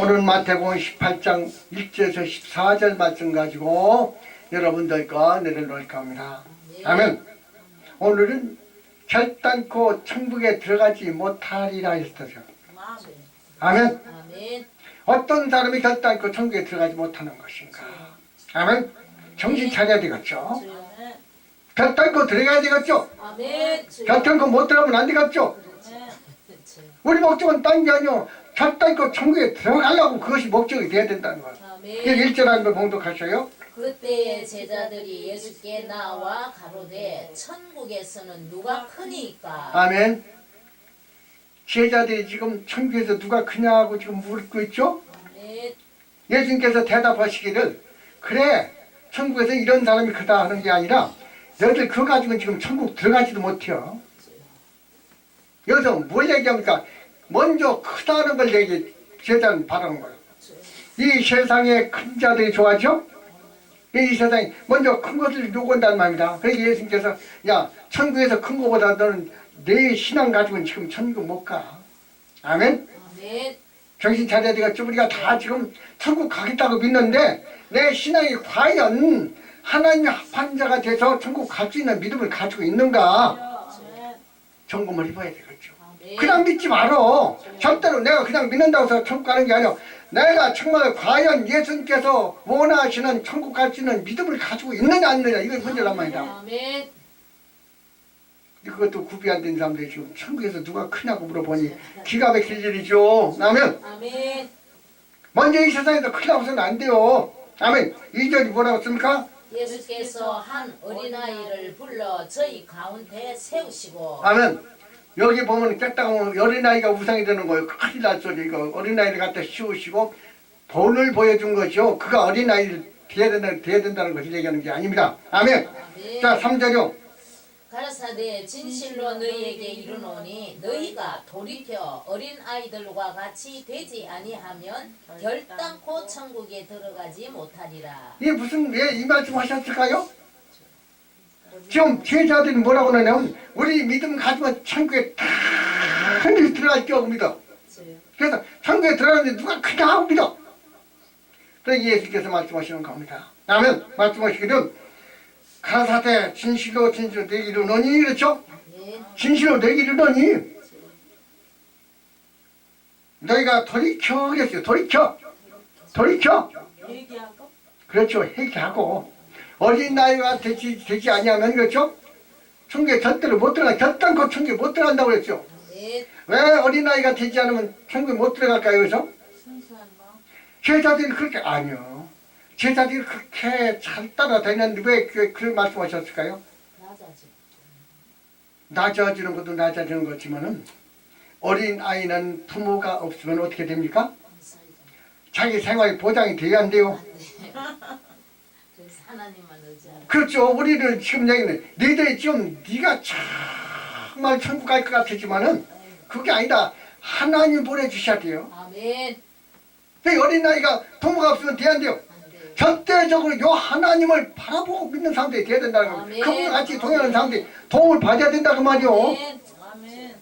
오늘 마태복음 18장 1절에서 14절 말씀 가지고 여러분들과 내려놓을까 합니다. 아멘. 오늘은 결단코 천국에 들어가지 못하리라 했어요. 아멘. 어떤 사람이 결단코 천국에 들어가지 못하는 것인가? 아멘. 정신 차려야 되겠죠. 결단코 들어가야 되겠죠. 결단코 못 들어가면 안 되겠죠. 우리 목적은 딴 게 아니요. 결단코 천국에 들어가려고 그것이 목적이 돼야 된다는 거예요. 1절 한번 봉독하셔요. 그때의 제자들이 예수께 나와 가로되 천국에서는 누가 크니까. 아멘. 제자들이 지금 천국에서 누가 크냐고 지금 묻고 있죠. 아멘. 예수님께서 대답하시기를 그래 천국에서 이런 사람이 크다 하는 게 아니라 너희들 그거 가지고는 지금 천국 들어가지도 못해요. 여기서 뭘 얘기합니까? 먼저 크다는 걸 제자는 바라는 거예요. 이 세상에 큰 자들이 좋아하죠? 이 세상에 먼저 큰 것을 요구한다는 말입니다. 그래서 예수님께서 야 천국에서 큰 것보다 너는 내 신앙 가지고는 지금 천국 못 가. 아멘? 아멘. 정신 차려야 되겠죠? 우리가 다 지금 천국 가겠다고 믿는데 내 신앙이 과연 하나님의 합한 자가 돼서 천국 갈 수 있는 믿음을 가지고 있는가? 점검을 해봐야 되겠죠. 그냥 믿지 말어. 절대로 내가 그냥 믿는다고 해서 천국 가는 게 아니야. 내가 정말 과연 예수님께서 원하시는 천국 갈 수 있는 믿음을 가지고 있느냐 안 있느냐 이건 문제란 말이다. 아멘. 그것도 구비 안 된 사람들이 지금 천국에서 누가 크냐고 물어보니 기가 막힐 일이죠. 아멘. 아멘. 먼저 이 세상에서 크려고 해서는 안 돼요. 아멘. 2절이 뭐라고 씁니까? 예수께서 한 어린아이를 불러 저희 가운데 세우시고. 아멘. 여기 보면 깼다가 보면 어린아이가 우상이 되는 거예요. 큰일 날 소리. 이거 어린아이를 갖다 씌우시고 본을 보여준 것이요. 그가 어린아이를 돼야 된다는 것을 얘기하는 게 아닙니다. 아멘. 아멘. 자 3절요. 가라사대 진실로 너희에게 이르노니 너희가 돌이켜 어린아이들과 같이 되지 아니하면 결단코 천국에 들어가지 못하리라. 이게 무슨 왜 이 말씀 하셨을까요? 지금 제자들이 뭐라고 하냐면 우리 믿음 가지고 천국에 다 들어갈 줄 믿어. 그래서 천국에 들어가는데 누가 크냐 하고 믿어. 그래서 예수께서 말씀하시는 겁니다. 아멘. 말씀하시기를 가라사대 진실로 내게 이르노니 그렇죠? 진실로 내게 이르노니 너희가 돌이켜 그랬어요. 돌이켜 그렇죠. 회개하고 어린아이가 되지 아니하면 그렇죠? 천국에 절대로 못 들어가. 결단코 천국에 못 들어간다고 그랬죠. 왜 어린아이가 되지 않으면 천국에 못 들어갈까요? 그래서 제자들이 그렇게 아니요. 제자들이 그렇게 잘 따라다니는데 왜 그런 말씀하셨을까요? 낮아지는 것도 낮아지는 거지만은 어린아이는 부모가 없으면 어떻게 됩니까? 자기 생활이 보장이 돼야 안 돼요. 하나님만 의지하라. 그렇죠. 우리는 지금 얘기는 너희들이 지금 네가 정말 천국 갈 것 같지만은 그게 아니다. 하나님 보내주셔야 돼요. 아멘. 그 어린아이가 부모가 없으면 돼야 안 돼요. 절대적으로 요 하나님을 바라보고 믿는 사람들이 돼야 된다는 겁니다. 그분과 같이 동행하는 사람들이 도움을 받아야 된다 그 말이요. 아멘.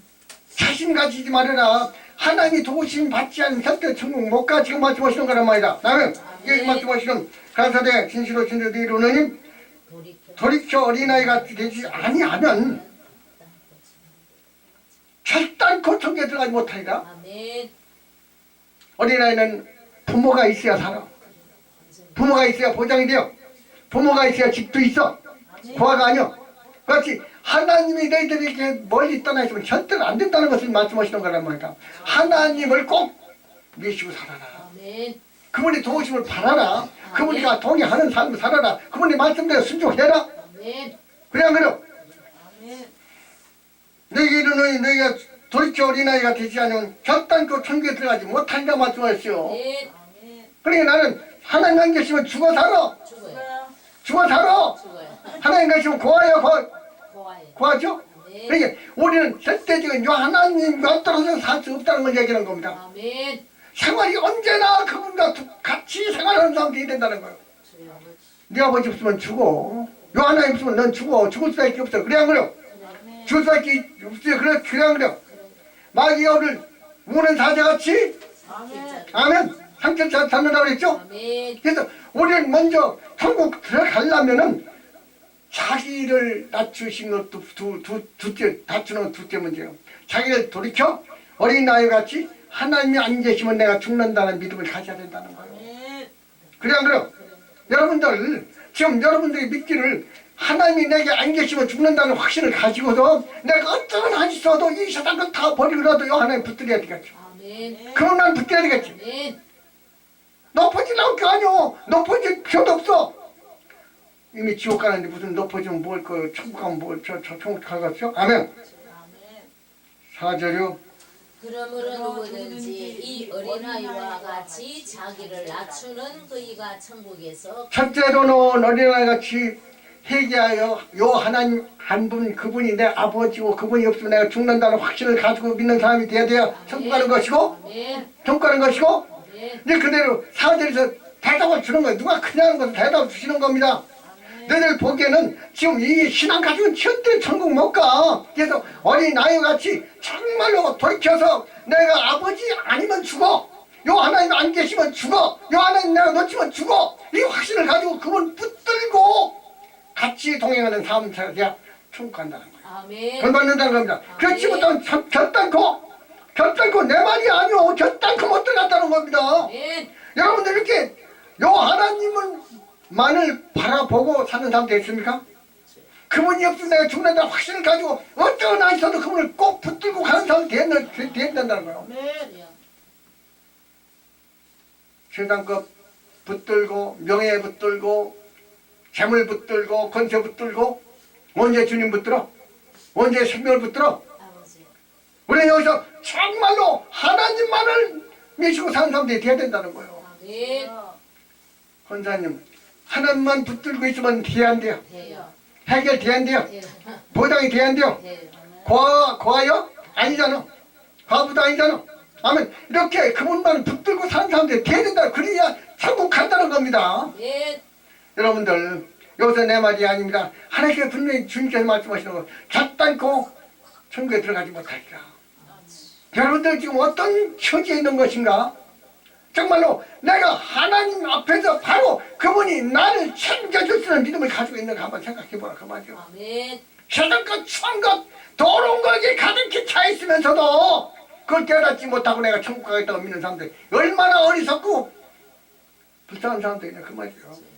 자신 가지지 말아라. 하나님이 도우심 받지 않으면 절대 천국 못 가. 지금 말씀하시는 거란 말이다. 다음에 이 말씀하시는 가라사대 진실로 너희 이르노니 돌이켜 어린아이가 되지 아니하면 결단코 천국에 들어가지 못하리라. 아멘. 어린아이는 부모가 있어야 살아. 부모가 있어야 보장이 돼요. 부모가 있어야 집도 있어. 고아가 아니요. 그렇지. 하나님이 너희들에게 멀리 떠나 있으면 절대로 안 된다는 것을 말씀하시는 거란 말이다. 하나님을 꼭 믿으시고 살아라. 아멘. 그분의 도우심을 바라라. 그분과 동의하는 삶을 살아라. 그분의 말씀대로 순종해라. 아멘. 그래 안 그래요? 아멘. 너희가 이르노니 너희가 돌이켜 어린아이가 되지 않으면 결단코 천국에 들어가지 못한다 말씀하셨어요. 아멘. 그러니까 나는 하나님 안 계시면 죽어 살아. 죽어 살아. 하나님 계시면 고아야 고아죠? 그러니까 우리는 절대적인 요 하나님과 떨어져 살 수 없다는 걸 얘기하는 겁니다. 아멘. 생활이 언제나 그분과 같이 생활하는 사람들이 된다는 거예요. 네 아버지 없으면 죽어. 요 하나님 없으면 넌 죽어. 죽을 수밖에 없어. 그래 안 그래요? 죽을 수밖에 없어요. 그래 안 그래요? 마귀가 우리를 우는 사자같이 아멘. 함께 잡는다고 그랬죠? 아멘. 그래서 우리는 먼저 천국 들어가려면은 자기를 낮추신 것도 둘째, 낮추는 건 둘째 문제예요. 자기를 돌이켜 어린아이 같이 하나님이 안 계시면 내가 죽는다는 믿음을 가져야 된다는 거예요. 그래 안 그래요? 여러분들 지금 여러분들이 믿기를 하나님이 내게 안 계시면 죽는다는 확신을 가지고서 내가 어떤 한 있어도 이 세상을 다 버리고라도 요 하나님 붙들어야 되겠죠. 아멘. 그럼 난 붙들어야 되겠지. 아멘. 높아지려고 게 아니오. 높아질 필요도 없어. 이미 지옥 가는데 무슨 높아지면 뭘 그 천국 가면 뭘저 천국 가겠죠? 아멘. 4절요. 그러므로 누구든지 이 어린아이와 같이 자기를 낮추는 그이가 천국에서 첫째로는 어린아이 같이 회개하여 요 하나님 한 분 그분이 내 아버지고 그분이 없으면 내가 죽는다는 확신을 가지고 믿는 사람이 돼야 돼요. 천국 가는 것이고 아멘. 천국 가는 것이고 아멘. 이제 그대로 4절에서 대답을 주는 거예요. 누가 크냐는 것을 대답을 주시는 겁니다. 너희들 보기에는 지금 이 신앙 가지고는 절대 천국 못 가. 그래서 어린아이 같이 정말로 돌이켜서 내가 아버지 아니면 죽어. 요 하나님 안 계시면 죽어. 요 하나님 내가 놓치면 죽어. 이 확신을 가지고 그분 붙들고 같이 동행하는 삶을 살아야 천국 간다는 거예요. 아멘. 돈 받는다는 겁니다. 그렇지 못하면 결단코 내 말이 아니오. 결단코 못 들어갔다는 겁니다. 아멘. 여러분들 이렇게 요 하나님만을 바라보고 사는 사람 됐습니까? 그분이 없으면 내가 죽는다는 확신을 가지고 어떤 한 있어도 그분을 꼭 붙들고 가는 사람이 된다는 거예요. 세상 것 붙들고 명예 붙들고 재물 붙들고 권세 붙들고 언제 주님 붙들어? 언제 생명을 붙들어? 아버지. 우리는 여기서 정말로 하나님만을 믿고 사는 사람들이 돼야 된다는 거예요. 아멘. 권사님 하나님만 붙들고 있으면 돼야 안 돼요. 돼요. 해결돼야 안 돼요. 돼요. 보장이 돼야 안 돼요. 돼요. 과요? 아니잖아. 과부도 아니잖아. 아멘. 이렇게 그분만 붙들고 사는 사람들이 돼야 된다. 그래야 천국 간다는 겁니다. 아멘. 여러분들 여기서 내 말이 아닙니다. 하나님께 분명히 주님께서 말씀하시는 거 결단코 천국에 들어가지 못하리라. 여러분들 지금 어떤 처지에 있는 것인가? 정말로 내가 하나님 앞에서 바로 그분이 나를 챙겨줄 수 있는 믿음을 가지고 있는가 한번 생각해보라 그 말이요. 아멘. 세상과 추한 것 더러운 것이 가득히 차 있으면서도 그걸 깨닫지 못하고 내가 천국 가겠다고 믿는 사람들 얼마나 어리석고 불쌍한 사람들이냐 그 말이요.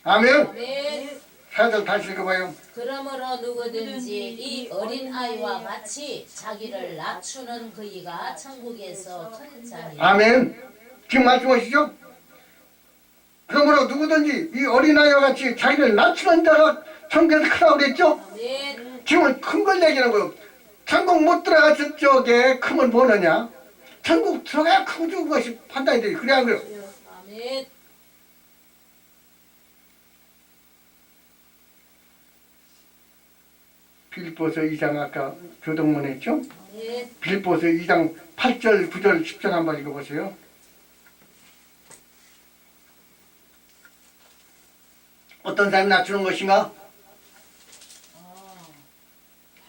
아멘. 아멘. 4절 다시 읽어봐요. 그러므로 누구든지 이 어린아이와 같이 자기를 낮추는 그이가 천국에서 큰 자니. 아멘. 지금 말씀하시죠? 그러므로 누구든지 이 어린아이와 같이 자기를 낮추는 자가 천국에서 크다고 그랬죠? 아멘. 지금은 큰 걸 얘기하는 거예요. 천국 못 들어갔을 적에 크면 뭐느냐? 천국 들어가야 크고 죽은 것이 판단이 돼요. 그래야 그래요. 아멘. 빌립보서 2장 아까 교동문 했죠? 아멘. 빌립보서 2장 8절, 9절, 10절 한번 읽어보세요. 어떤 사람이 낮추는 것인가?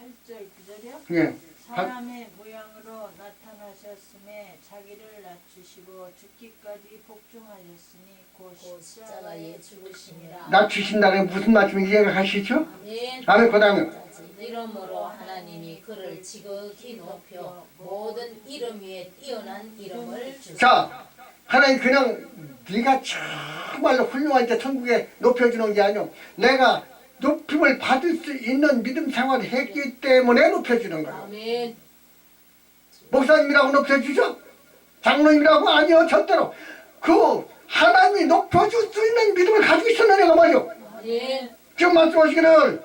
8절 9절이요? 예. 사람의 모양으로 나타나셨음에 자기를 낮추시고 죽기까지 복종하셨으니 곧 곧 십자가에 죽으심이라. 낮추신다는 게 무슨 말씀인지 이해가 가시죠? 아멘. 다음에 그 다음에 이러므로 하나님이 그를 지극히 높여 모든 이름 위에 뛰어난 이름을 주사. 자, 하나님 그냥 네가 정말로 훌륭할 때 천국에 높여주는 게 아니오. 내가 높임을 받을 수 있는 믿음 생활을 했기 때문에 높여주는 거예요. 아멘. 목사님이라고 높여주죠? 장로님이라고 아니요. 절대로. 그 하나님이 높여줄 수 있는 믿음을 가지고 있었는 애가 말이오. 아멘. 지금 말씀하시기를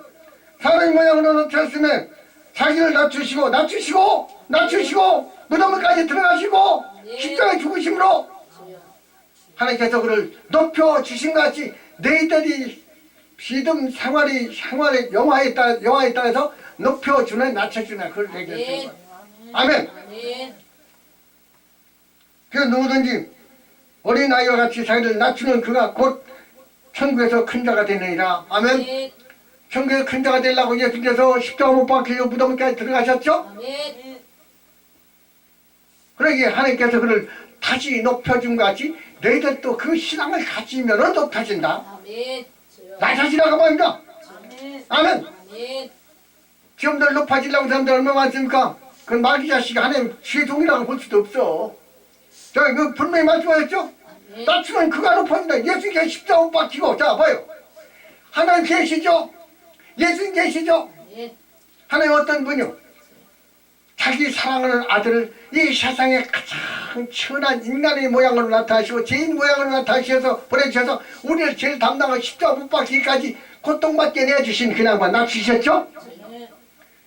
사람의 모양으로 나타났으면 자기를 낮추시고 무덤까지 들어가시고 십자가에 죽으심으로 하나님께서 그를 높여주신 것 같이 너희들이 믿음 생활의 영화에 따라서 높여주는 낮춰주는 그걸 얘기했어요. 아멘. 아멘. 그래서 누구든지 어린아이와 같이 자기를 낮추는 그가 곧 천국에서 큰 자가 되느니라. 아멘. 아멘. 천국에 큰 자가 되려고 예수님께서 십자가 못 박히고 무덤까지 들어가셨죠? 아멘. 그러기에 하나님께서 그를 다시 높여준 것 같이 너희들도 그 신앙을 가지면 높아진다. 아멘. 주여. 나 자신이라고 말입니다. 아멘. 아멘. 아멘. 지금들 높아지려고 사람들 얼마나 많습니까? 그건 마귀 자식이 하나님 죄종이라고 볼 수도 없어. 자, 그 분명히 말씀하셨죠? 아멘. 낮추면 그가 높아진다. 예수님께 십자가 못 박히고. 자, 봐요. 하나님 계시죠? 예수님 계시죠? 아멘. 하나님 어떤 분이요? 자기 사랑하는 아들을 이 세상에 가장 천한 인간의 모양으로 나타나시고 죄인 모양으로 나타나셔서 보내주셔서 우리를 제일 담당한 십자가 못 박히기까지 고통받게 내주신 그냥만 낮추셨죠? 아멘.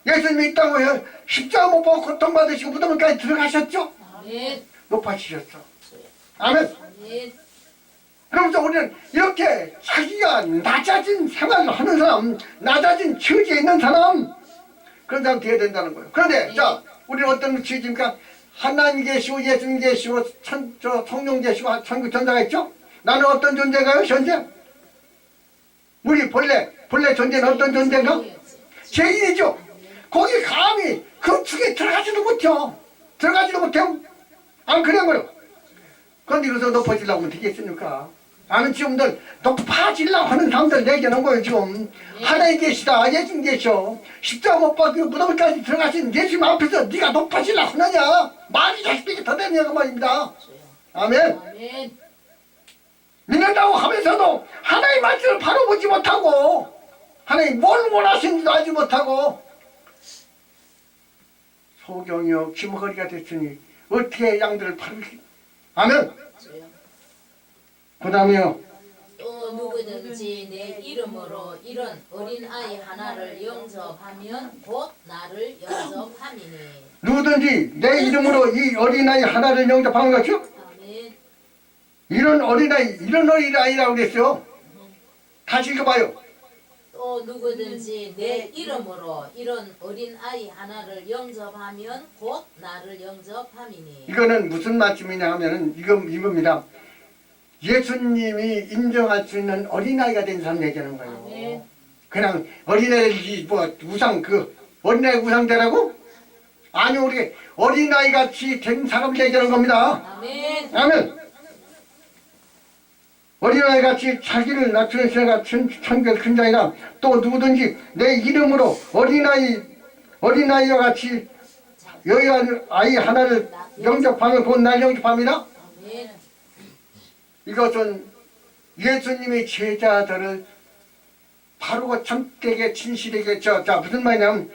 예수님이 이 땅에 십자가 못 박고 고통받으시고 무덤까지 들어가셨죠? 아멘. 높아지셨어. 아멘. 아멘. 그러면서 우리는 이렇게 자기가 낮아진 생활을 하는 사람, 낮아진 처지에 있는 사람, 그런 사람 되어야 된다는 거예요. 그런데 자, 우리는 어떤 처지입니까? 하나님 계시고 예수님 계시고 성령 계시고 천국 전사가 있죠? 나는 어떤 존재가요? 현재? 우리 본래 존재는 어떤 존재인가? 죄인이죠. 거기 감히 그 축에 들어가지도 못해요. 들어가지도 못해요. 안 그런 거요. 그런데 여기서 높아지려고 하면 되겠습니까? 아는 지금들 높아지려고 하는 사람들 내게는 거예요. 지금 하나님 계시다, 예수님 계셔, 십자가 못 박히고 무덤까지 들어가신 예수님 앞에서 네가 높아지려고 하느냐? 말이 자식들이 더 되냐고 말입니다. 아멘. 아멘. 믿는다고 하면서도 하나님 말씀을 바로 보지 못하고 하나님 뭘 원하시는지도 알지 못하고 소경이요 기머거리가 됐으니 어떻게 양들을 바르기. 아멘. 주여. 그 다음에요. 또 누구든지 내 이름으로 이런 어린아이 하나를 영접하면 곧 나를 영접함이니. 누구든지 내 이름으로 이 어린아이 하나를 영접하는 거죠. 아멘. 이런 어린아이라고 그랬어요. 다시 읽어봐요. 또 누구든지 내 이름으로 이런 어린아이 하나를 영접하면 곧 나를 영접함이니. 이거는 무슨 말씀이냐 하면은 이겁니다. 예수님이 인정할 수 있는 어린아이가 된 사람 얘기하는 거예요. 아멘. 그냥 어린아이 우상 어린아이 우상대라고? 아니 우리 어린아이 같이 된 사람을 얘기하는 겁니다. 아멘. 아멘. 어린아이 같이 자기를 낮추는 새가 천국의 큰 자이라. 또 누구든지 내 이름으로 어린아이와 같이 여여 아이 하나를 영접하면 곧 날 영접합니다. 아멘. 이것은 예수님의 제자들을 바르고 참되게 진실하게 자 무슨 말이냐면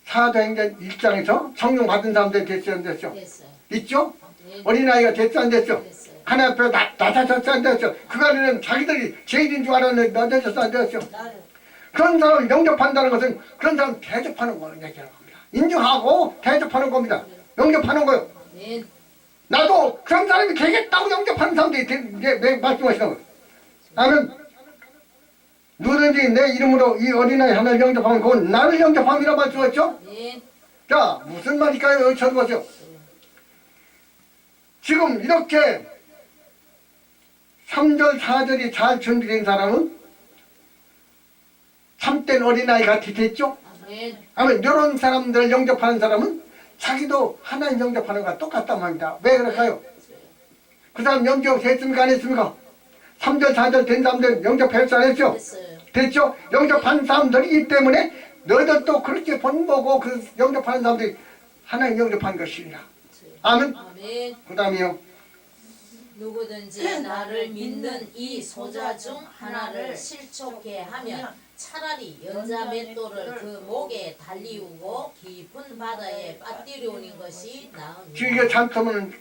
사도행전 1장에서 성령 받은 사람들 됐죠 안 됐죠? 됐어요. 있죠? 아멘. 어린아이가 됐죠 안 됐죠? 됐어요. 하나님 앞에 낮아졌어 안 됐죠? 그간에는 자기들이 죄인인 줄 알았는데 낮아졌어 안 됐죠? 나를 그런 사람을 영접한다는 것은 그런 사람 대접하는 거 얘기하는 겁니다. 인정하고 대접하는 겁니다. 영접하는 거요. 아멘. 나도 그런 사람이 되겠다고 영접하는 사람들이 말씀하시는 거예요. 아멘. 누구든지 내 이름으로 이 어린아이 하나를 영접하면 그건 나를 영접함이라 말씀하셨죠? 아멘. 자, 무슨 말일까요? 여기 쳐보세요. 지금 이렇게 3절, 4절이 잘 준비된 사람은 참된 어린아이 같이 됐죠? 아멘. 아멘. 이런 사람들을 영접하는 사람은 자기도 하나님 영접하는 것과 똑같단 말입니다. 왜 그럴까요? 그 사람 영접했습니까? 안 했습니까? 3절, 4절 된 사람들 영접했어? 안 했죠? 됐어요. 됐죠? 영접한 사람들이기 때문에 너희들도 그렇게 본보고 그 영접하는 사람들이 하나님 영접한 것이니라. 아멘. 아멘. 그 다음에요. 누구든지 나를 믿는 이 소자 중 하나를 실족해 하면 차라리 연자 맷돌을 그 목에 달리우고 깊은 바다에 빠뜨리우는 것이 나으니. 지금 이게 잘못하면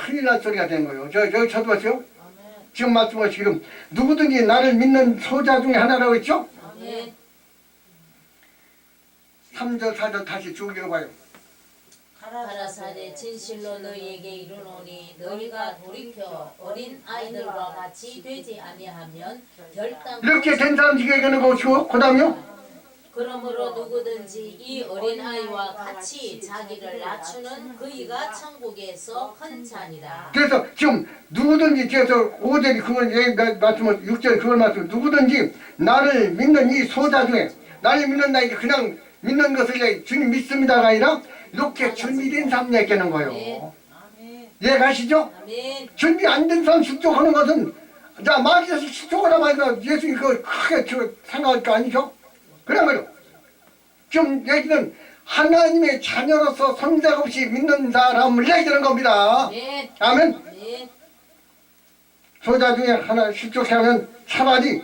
큰일 날 소리가 되는 거예요. 저기 쳐보세요. 아멘. 지금 말씀하신 지금 누구든지 나를 믿는 소자 중에 하나라고 했죠? 아멘. 3절, 4절 다시 쭉 읽어봐요. 가라사대 진실로 너희에게 이르노니 너희가 돌이켜 어린 아이들과 같이 되지 아니하면 결단 이렇게 된 사람 지금 얘기하는 것이고 그 다음에요. 그러므로 누구든지 이 어린 아이와 같이 자기를 낮추는 그이가 천국에서 큰 잔이다. 그래서 지금 누구든지 뒤에서 5절이 그걸 말씀을 6절 그걸 말씀 누구든지 나를 믿는 이 소자 중에 나를 믿는 나에게 그냥 믿는 것을 주님 믿습니다가 아니라 이렇게 준비된 삶 얘기하는 거예요. 아멘. 이해가시죠? 아멘. 준비 안 된 사람 실족하는 것은 자 마귀에서 실족하라 말이야 예수님 그거 크게 생각할 거 아니죠? 그런 거요. 지금 얘기는 하나님의 자녀로서 손색 없이 믿는 사람을 얘기하는 겁니다. 아멘. 아멘. 아멘. 소자 중에 하나 실족하면 차라리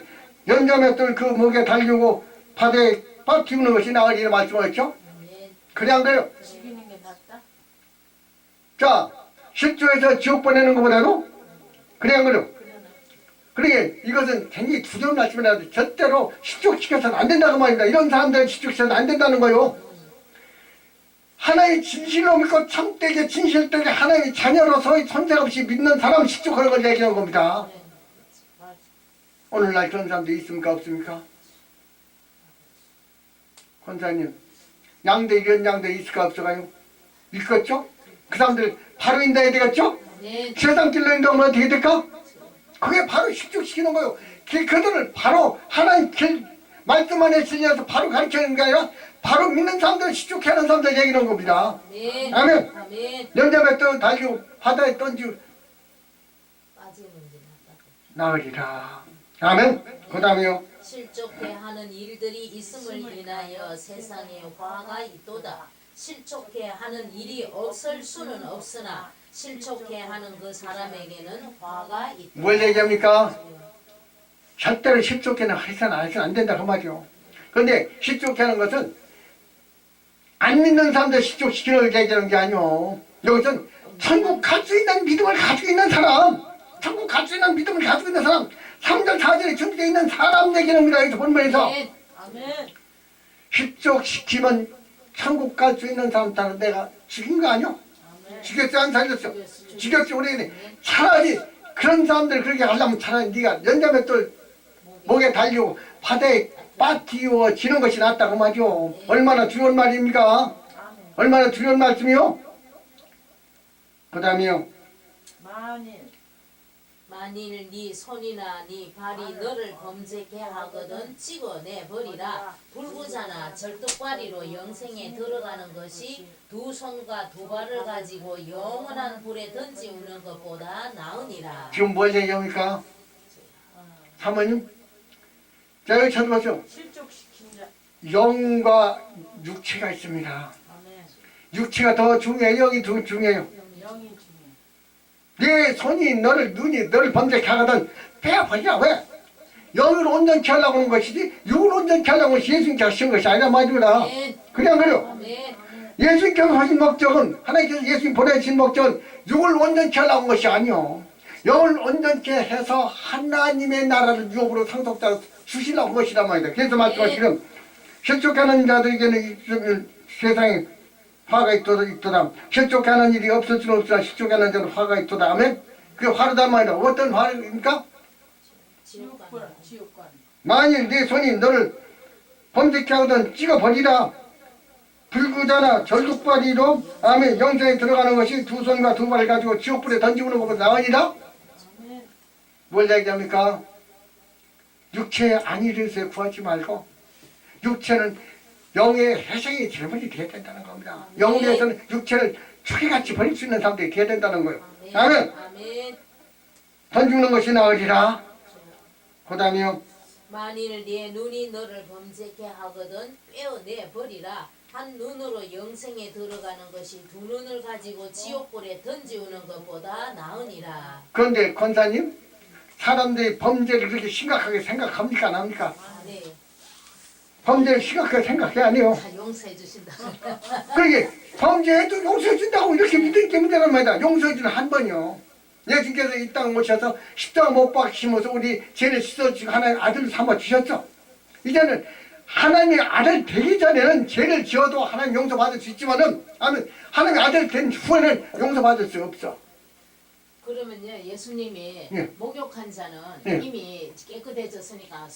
연자맷돌 그 목에 달리고 바다에 빠뜨리는 것이 나으리라 말씀하셨죠? 아멘. 그래 안 그래요? 죽이는 게 낫다. 자 실족해서 지옥 보내는 것보다도 그래 안 그래요? 그러나 그러게 이것은 굉장히 두려운 말씀이라 절대로 실족시켜서는 안 된다고 말입니다. 이런 사람들은 실족시켜서는 안 된다는 거요. 하나의 진실로 믿고 참되게 진실되게 하나님의 자녀로서 손색 없이 믿는 사람 실족하는 걸 얘기하는 겁니다. 네. 맞아. 오늘날 그런 사람도 있습니까 없습니까? 권사님 양대 이런 양대 있을까 없을까요? 있겠죠? 그 사람들 바로 인도해야 되겠죠? 아멘. 세상 길로 인도하면 어떻게 될까? 그게 바로 실족시키는 거예요. 그들을 바로 하나님 길 말씀 안에 실려서 바로 가르치는 게 아니라 바로 믿는 사람들을 실족하는 사람들 얘기하는 겁니다. 아멘. 아멘. 아멘. 연자에 또 달리고 바다에 던지고 빠지는 문제 낫다. 나으리라. 아멘. 그 다음에요. 실족해 하는 일들이 있음을 인하여 세상에 화가 있도다. 실족해 하는 일이 없을 수는 없으나 실족해 하는 그 사람에게는 화가 있다. 뭘 얘기합니까? 절대로 실족해는 해서는 안 된다 그 말이요. 그런데 실족해 하는 것은 안 믿는 사람들 실족시키는 걸 얘기하는 게 아니요. 여기서는 천국 갈 수 있는 믿음을 가지고 있는 사람, 천국 갈 수 있는 믿음을 가지고 있는 사람, 3절 4절에 준비되어 있는 사람 얘기합니다. 여기서 본문에서 아멘. 아멘. 실족시키면 천국 갈 수 있는 사람 따라 내가 죽인 거 아니요? 아멘. 죽였어 안 살렸어? 죽였지 우리 차라리 그런 사람들 그렇게 하려면 차라리 네가 연자맷돌 목에 달리고 바다에 빠뜨려지는 것이 낫다고 말이요. 얼마나 두려운 말입니까? 아멘. 얼마나 두려운 말씀이요? 그 다음에요. 만일 네 손이나 네 발이 너를 범죄케 하거든 찍어내 버리라. 불구자나 절뚝발이로 영생에 들어가는 것이 두 손과 두 발을 가지고 영원한 불에 던지우는 것보다 나으니라. 지금 뭘 얘기합니까? 사모님? 자 여기 쳐다보죠. 실족시킨 자. 영과 육체가 있습니다. 아멘. 육체가 더 중요해요? 영이 더 중요해요? 영이 중요해. 네 손이 눈이 너를 범죄케 하거든 빼버리라. 왜? 영을 온전케 하려고 하는 것이지 육을 온전케 하려고 하는 것이 예수님께서 하신 것이 아니라 말입니다. 아멘. 그냥 그래요. 아멘. 예수님께서 하신 목적은 하나님께서 예수님 보내신 목적은 육을 온전케 하려고 한 것이 아니요. 영을 온전케 해서 하나님의 나라를 유업으로 상속자로 주시려고 한 것이란 말이다. 그래서 말씀하시는 실족하는 자들에게는 세상에 화가 있도다. 실족하는 일이 없을 수는 없으나 실족하는 자는 화가 있도다. 아멘. 그게 화르단 말이다. 어떤 화입니까? 지옥관. 지옥관. 만일 네 손이 너를 범죄케 하거든 찍어버리라. 불구자나 절뚝발이로 아멘 영생에 들어가는 것이 두 손과 두 발을 가지고 지옥불에 던지는 것보다 나으니라. 아멘. 뭘 얘기합니까? 육체의 안위를 구하지 말고 육체는 영의 회생이 제물이 되어야 된다는 겁니다. 영을 위해서는 육체를 초기같이 버릴 수 있는 사람들이 되어야 된다는 거예요. 아멘. 아멘. 던지는 것이 나으리라. 그 다음에요. 만일 네 눈이 너를 범죄케 하거든 떼어내 버리라. 한 눈으로 영생에 들어가는 것이 두 눈을 가지고 지옥불에 던지우는 것보다 나으니라. 그런데 권사님 사람들이 범죄를 그렇게 심각하게 생각합니까 안 합니까? 아, 네. 범죄를 심각하게 생각해 안 해요. 다 용서해 주신다. 그러게 범죄해도 용서해 준다고 이렇게 믿을 게 문제란 말이다. 용서해 주는 한 번이요. 예수님께서 이 땅 오셔서 십자가 못 박히면서 우리 죄를 씻어주고 하나님 아들 삼아 주셨어. 이제는 하나님의 아들 되기 전에는 죄를 지어도 하나님 용서받을 수 있지만은 하나님의 아들 된 후에는 용서받을 수 없어. 그러면요 예수님이 예. 목욕한 자는 예. 이미 깨끗해졌으니까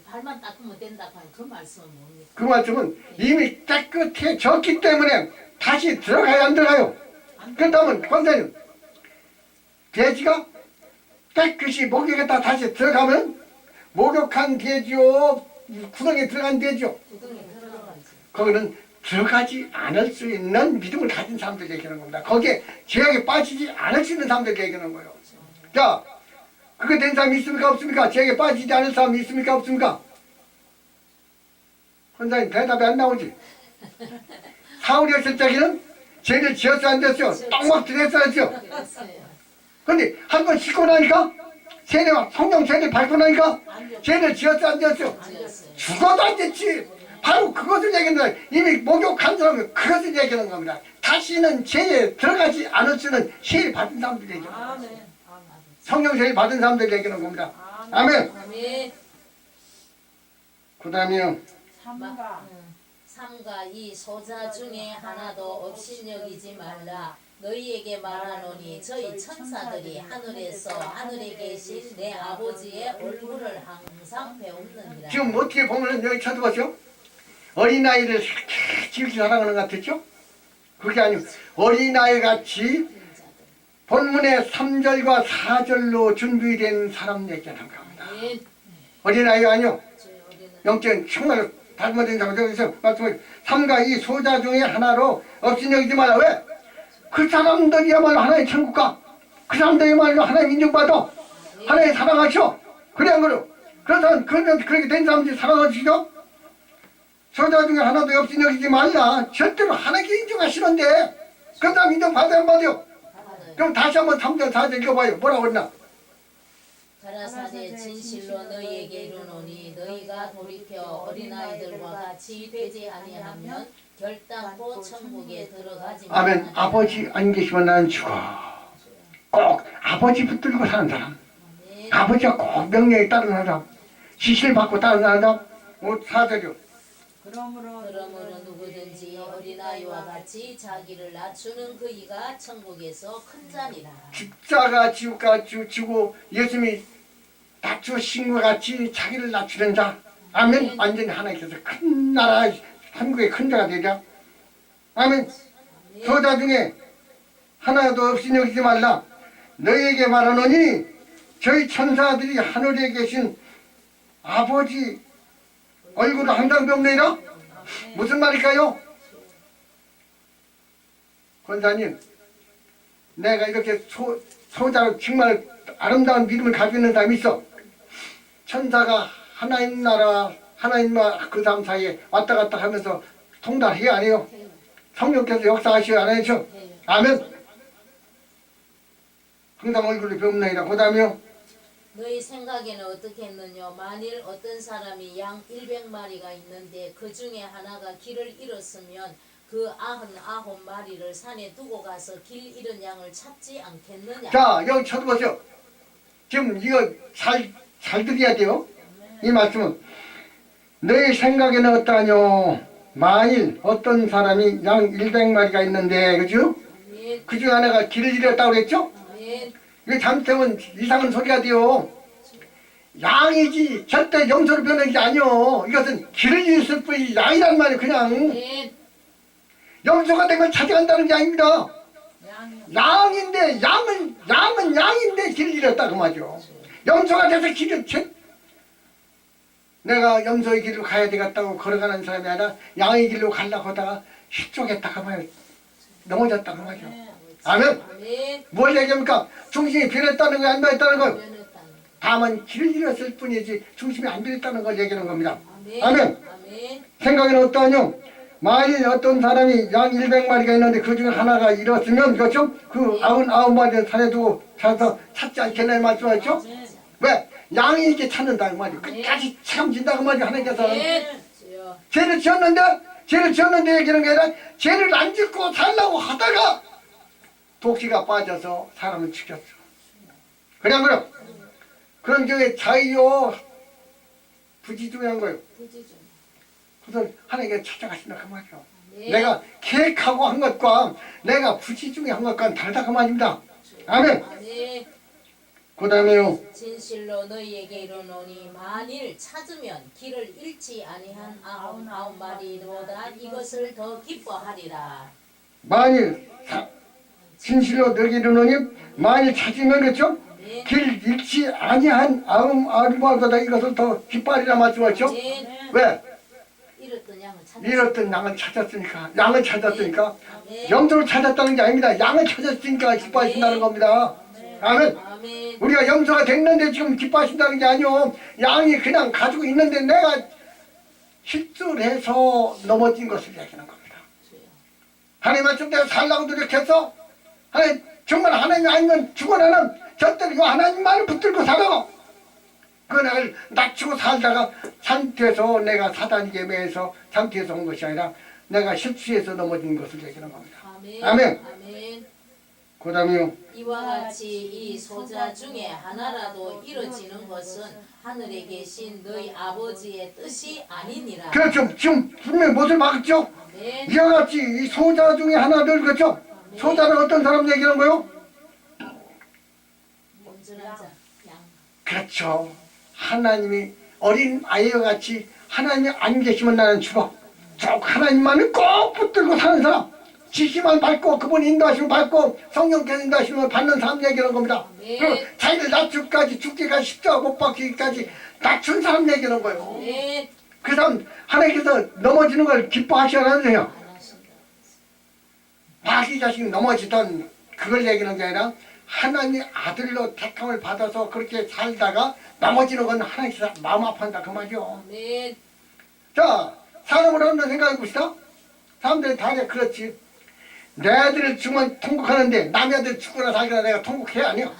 발만 닦으면 된다고 하는 그 말씀은 뭡니까? 그 말씀은 이미 깨끗해졌기 때문에 다시 들어가야 안 들어가요. 그렇다면 권사님 돼지가 깨끗이 목욕에다 다시 들어가면 목욕한 돼지요 구덩이에 들어간 돼지요 구덩이에 들어가야지. 거기는 들어가지 않을 수 있는 믿음을 가진 사람들 얘기하는 겁니다. 거기에 죄악에 빠지지 않을 수 있는 사람들 얘기하는 거예요. 자, 그게 된 사람이 있습니까? 없습니까? 죄악에 빠지지 않을 사람이 있습니까? 없습니까? 권사님 대답이 안 나오지. 사울이었을 적에는 죄를 지었어 안 지었어요? 똥막 들였어야죠. 근데 한 번 씻고 나니까 죄를 성령 죄를 밟고 나니까 죄를 지었어 안 지었어요? 죽어도 안 됐지. 바로 그것을 얘기하는 거예요. 이미 목욕한 사람은 그것을 얘기하는 겁니다. 다시는 죄에 들어가지 않을 수 있는 죄를 받은 사람들 얘기하는 거예요. 아멘. 성령 죄를 받은 사람들 얘기하는 겁니다. 아멘. 그 다음에요. 삼가 이 소자 중에 하나도 업신여기지 말라. 너희에게 말하노니 저희 천사들이 하늘에서 하늘에 계신 내 아버지의 얼굴을 항상 배우느니라. 지금 어떻게 보면 여기 쳐다보죠? 어린아이를 지극히 사랑하는 것 같았죠? 그게 아니고 어린아이 같이 본문의 3절과 4절로 준비된 사람 얘기하는 겁니다. 어린아이가 아니요. 영적 정말 잘못된 사람에서 말씀을 삼가 이 소자 중에 하나로 업신여기지 말라. 왜? 그 사람들이야말로 하나의 천국가, 그 사람들이야말로 하나의 인정받아 하나의 사랑하셔. 그래 안 그래요? 그래서 그렇게 된 사람들이 사랑하시죠? 소자 중에 하나도 업신여기지 말라. 절대로 하나님께 인정하시는데 그 사람 인정받아야 안 받아요? 그럼 다시 한번 3절 4절 읽어봐요. 뭐라고 했나? 가라사대 진실로 너희에게 이르노니 너희가 돌이켜 어린아이들과 같이 되지 아니하면 결단코 천국에 들어가지 못하리라. 아멘. 아버지 안 계시면 나는 죽어. 꼭 아버지 붙들고 사는 사람, 아버지가 꼭 명령에 따르는 사람, 지시를 받고 따르는 사람. 4절이요. 그러므로 누구든지 어린아이와 같이 자기를 낮추는 그이가 천국에서 큰 자니라. 집자가 지옥가 지고 예수님이 낮추신 것 같이 자기를 낮추는 자. 아멘. 완전히 하나님께서 큰 나라 한국의 큰 자가 되자. 아멘. 소자 중에 하나도 없이 여기지 말라. 너희에게 말하노니 저희 천사들이 하늘에 계신 아버지 얼굴을 항상 뵙느니라. 무슨 말일까요? 권사님, 내가 이렇게 소자 정말 아름다운 믿음을 가지고 있는 사람이 있어. 천사가 하나님 나라 하나님과 그 사람 사이에 왔다 갔다 하면서 통달해야 안 해요? 성령께서 역사하시오 안 하죠? 아멘. 항상 얼굴을 뵙느니라. 그 다음에요. 너희 생각에는 어떻게 했느냐? 만일 어떤 사람이 양 100마리가 있는데 그 중에 하나가 길을 잃었으면 그 99마리를 산에 두고 가서 길 잃은 양을 찾지 않겠느냐? 자, 여기 쳐다보세요. 지금 이거 잘 들어야 돼요. 이 말씀은 너희 생각에는 어떠하뇨? 만일 어떤 사람이 양 100마리가 있는데, 그죠? 그 중에 하나가 길을 잃었다고 그랬죠? 이거 잘못하면 이상한 소리가 돼요. 양이지 절대 염소로 변하는 게 아니요. 이것은 길을 잃었을 뿐이지 양이란 말이에요. 그냥 염소가 된 걸 찾아간다는 게 아닙니다. 양인데 양은 양인데 길을 잃었다 그 말이죠. 염소가 돼서 길을 내가 염소의 길로 가야 되겠다고 걸어가는 사람이 아니라 양의 길로 가려고 하다가 휘쪽했다가 말이에요. 넘어졌다 그 말이죠. 아멘. 뭘 얘기합니까? 중심이 변했다는 거 안 변했다는 거. 다만 길을 잃었을 뿐이지 중심이 안 변했다는 걸 얘기하는 겁니다. 아멘. 생각에는 어떠하뇨? 만일 어떤 사람이 양 100마리가 있는데 그 중에 하나가 잃었으면 그렇죠? 그 99마리를 산에 두고 가서 찾지 않겠나 말씀하셨죠? 왜? 양이 이렇게 찾는다 그 말이에요. 끝까지 책임진다 그 말이에요. 하나님께서 죄를 지었는데 얘기하는 게 아니라 죄를 안 짓고 살려고 하다가 독시가 빠져서 사람을 죽였어. 그래 안 그래? 그런 경우에 자의요 부지중요한 거예요. 그래서 하나님께 찾아가신다 그 말이죠. 내가 계획하고 한 것과 내가 부지중에 한 것과는 다르다 그 말입니다. 아멘. 그 다음에요. 진실로 너희에게 이르노니 만일 찾으면 길을 잃지 아니한 99마리보다 이것을 더 기뻐하리라. 만일 진실로 너희에게 이르노니 만일 찾으면 그렇죠? 길 잃지 아니한 99마리보다 이것을 더 기뻐하리라 말씀하셨죠? 왜? 잃었던 양을 잃었던 양을 찾았으니까, 양을 찾았으니까 아멘. 염소를 찾았다는 게 아닙니다. 양을 찾았으니까 기뻐하신다는 겁니다. 아멘. 아멘. 우리가 염소가 됐는데 지금 기뻐하신다는 게 아니오. 양이 그냥 가지고 있는데 내가 실수를 해서 넘어진 것을 얘기하는 겁니다. 하나님 말씀대로 살라고 노력해서 하나님 정말 하나님이 아니면 죽어나는 절대로 이 하나님만을 붙들고 살아. 그 나를 낮추고 살다가 상태에서 내가 사단에게 매여서 상태에서 온 것이 아니라 내가 실수해서 넘어진 것을 얘기하는 겁니다. 아멘. 아멘. 아멘. 그 다음에요. 이와 같이 이 소자 중에 하나라도 이루어지는 것은 하늘에 계신 너희 아버지의 뜻이 아니니라. 그렇죠. 지금 분명히 무엇을 막았죠? 아멘. 이와 같이 이 소자 중에 하나를 그렇죠? 소자는 어떤 사람 얘기하는 거요? 온전한 자, 양. 그렇죠. 하나님이 어린 아이와 같이 하나님이 안 계시면 나는 죽어. 쭉 하나님만을 꼭 붙들고 사는 사람. 지시만 받고 그분 인도하심을 받고 성령께서 인도하심을 받는 사람 얘기하는 겁니다. 아멘. 그리고 자기를 낮추기까지 죽기까지 십자가 못 박히기까지 낮춘 사람 얘기하는 거예요. 아멘. 그 사람 하나님께서 넘어지는 걸 기뻐하시라는데요. 안 하신다. 자기 자신이 넘어지던 그걸 얘기하는 게 아니라 하나님의 아들로 택함을 받아서 그렇게 살다가 넘어지는 건 하나님께서 마음 아파한다 그 말이요. 아멘. 자, 사람으로 한번 생각해 봅시다. 사람들이 다 그렇지. 내 아들 죽으면 통곡하는데 남의 아들 죽거나 살거나 내가 통곡해야 아니요.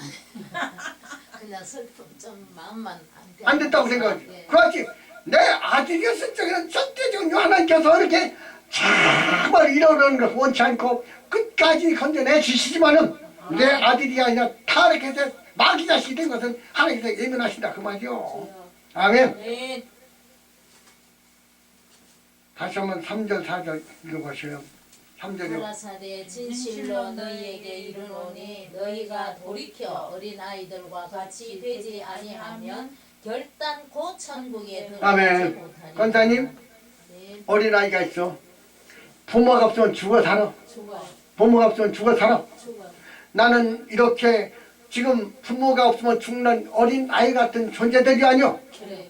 그냥 슬픔 좀 마음만 안 됐다고 생각하지. 예. 그렇지. 내 아들이었을 적에는 절대적으로 하나님께서 이렇게 정말 이러는 걸 원치 않고 끝까지 건져내 주시지만은 내 아들이 아니라 다 이렇게 해서 마귀 자식이 된 것은 하나님께서 예면하신다 그 말이요. 아멘. 아멘. 다시 한번 3절 4절 읽어보세요. 3절이요. 가라사대 진실로 너희에게 이르노니 너희가 돌이켜 어린아이들과 같이 되지 아니하면 결단코 천국에 들어가지 아멘. 못하리라. 권사님, 아멘. 어린아이가 있어. 부모가 없으면 죽어 살아. 죽어요. 부모가 없으면 죽어 살아. 죽어요. 나는 이렇게 지금 부모가 없으면 죽는 어린 아이 같은 존재들이 아니요. 그래요.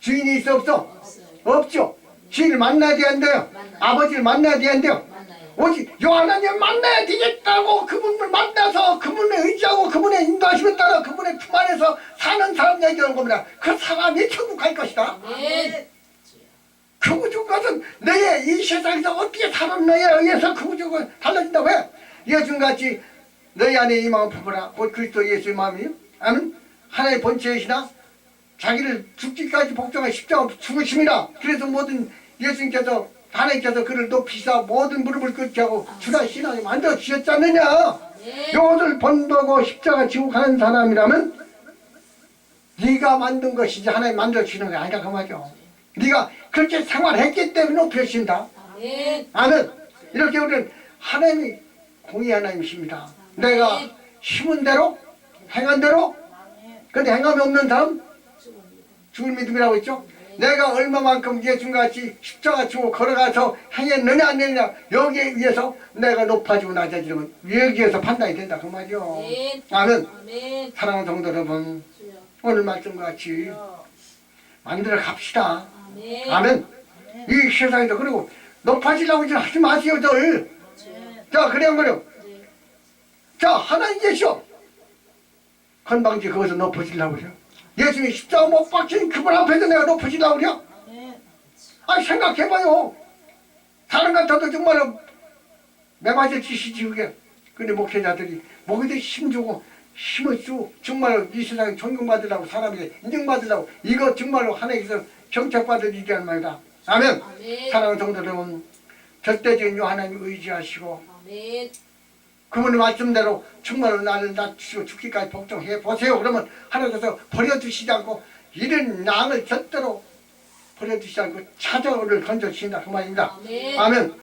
주인이 있어 없어? 없어요. 없죠. 주인을 만나야 돼야 만나요. 아버지를 만나야 돼야 만나요. 오직 요하나님 만나야 되겠다고 그분을 만나서 그분을 의지하고 그분의 인도하심에 따라 그분의 품 안에서 사는 사람 얘기하는 겁니다. 그 사람이 천국 갈 것이다. 아멘. 그 구주 것은 너의 이 세상에서 어떻게 살았느냐에 의해서 그 구주가 달라진다. 왜? 예수같이 너희 안에 이 마음 품어라. 곧 그리스도 예수의 마음이요. 아멘. 하나의 본체이시나 자기를 죽기까지 복종한 십자가 죽으심이라. 그래서 모든 예수님께서 하나님께서 그를 높이사 모든 무릎을 꿇게 하고 주라 신하게 만들어 주셨지 않느냐. 네. 이것을 본보고 십자가 지고 가는 사람이라면 네가 만든 것이지 하나님 만들어 주시는 게 아니라 그 말이죠. 네가 그렇게 생활했기 때문에 높여주신다. 아멘. 아멘. 이렇게 우리는 하나님이 공의 하나님이십니다. 내가 심은 대로 행한 대로 근데 행함이 없는 사람 죽을 믿음이라고 했죠. 내가 얼마만큼 예수님같이 십자가 지고 걸어가서 행했느냐 안 했느냐 여기에 의해서 내가 높아지고 낮아지는 여기에서 판단이 된다 그 말이요. 아멘. 아멘. 아멘. 사랑하는 성도 여러분, 주여. 오늘 말씀같이 만들어 갑시다. 아멘. 아멘. 이 세상에서 그리고 높아지려고 하지 마세요 들. 자 그래 안 그래요? 네. 자 하나님 계셔. 건방지 거기서 높아지려고 그래요. 예수님이 십자가 못 박힌 그분 앞에서 내가 높아지려고 그래요. 아니 생각해봐요. 사람 같아도 정말로 매맞을 짓이지 그게. 근데 목회자들이 목에도 힘주고 힘을 주고 정말로 이 세상에 존경받으려고 사람에게 인정받으려고 이거 정말로 하나님께서 경책받을 일이란 말이다. 아멘. 아멘. 사랑하는 성도 여러분, 절대적인 요 하나님 의지하시고 아멘. 그분의 말씀대로 정말로 나를 낮추시고 죽기까지 복종해 보세요. 그러면 하나님께서 버려두시지 않고 이런 양을 절대로 버려두시지 않고 찾아오를 건져주신다 그 말입니다. 아멘. 아멘.